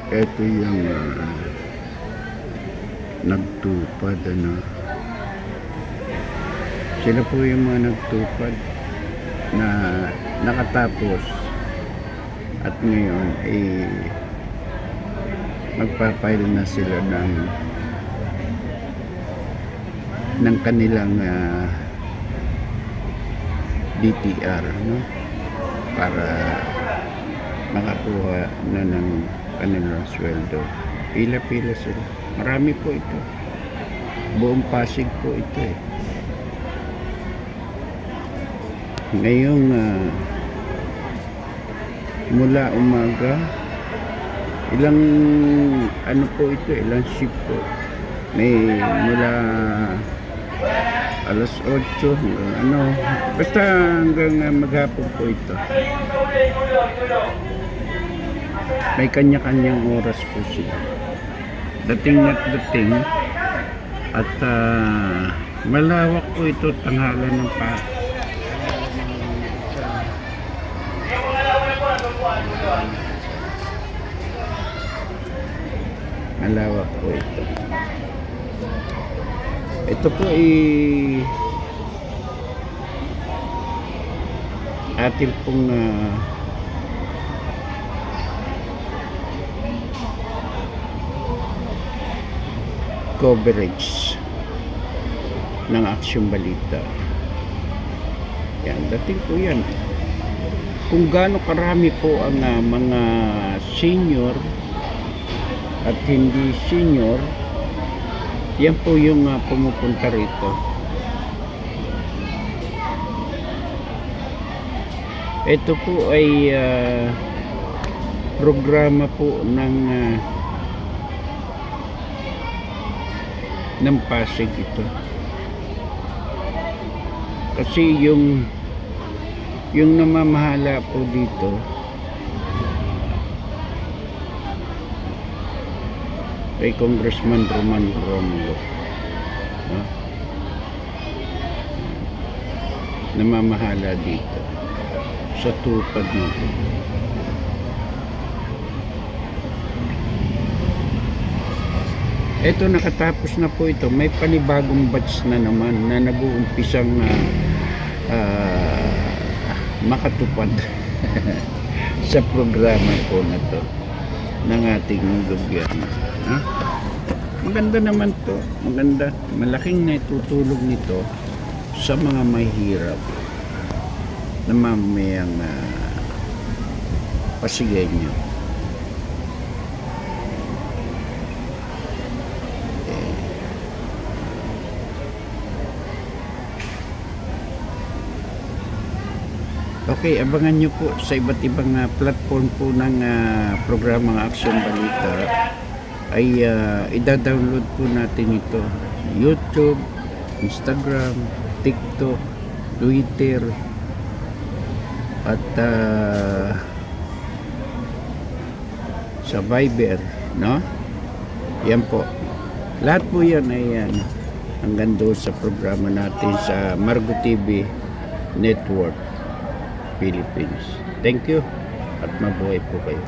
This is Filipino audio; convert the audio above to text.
Ito yung nagtupad, ano. Sila po yung mga nagtupad na nakatapos at ngayon ay magpapile na sila ng kanilang DTR, no? Para makakuha na ng kanilang sweldo. Pila-pila sila. Marami po ito. Buong Pasig po ito eh. Ngayong mula umaga, ilang ano po ito, ilang shift po. May mula alas 8 ano, basta hanggang maghapon po ito. May kanya-kanyang oras po sila. Dating at dating at malawak po ito, tanghalan ng malawak po ito. Ito po ay ating pong coverage ng Aksyon Balita. Yan, dating po yan. Kung gaano karami po ang mga senior at hindi senior, yan po yung pumupunta rito. Ito po ay programa po ng Pasig ito. Kasi yung namamahala po dito ay Congressman Roman Romulo, no? Namamahala dito sa tupad nito. Ito, nakatapos na po ito. May panibagong batch na naman na nag-uumpisang makatupad sa programa po na to ng ating gobyerno. Maganda naman to, maganda, malaking naitutulong nito sa mga mahirap na mamayang Pasigenyo. Okay, abangan nyo po sa iba't ibang platform po ng programang Aksyon Balita. Ay ida-download po natin ito. YouTube, Instagram, TikTok, Twitter, at sa Viber, no? Yan po. Lahat po yan ay hanggang doon sa programa natin sa Margo TV Network Philippines. Thank you at mabuhay po kayo.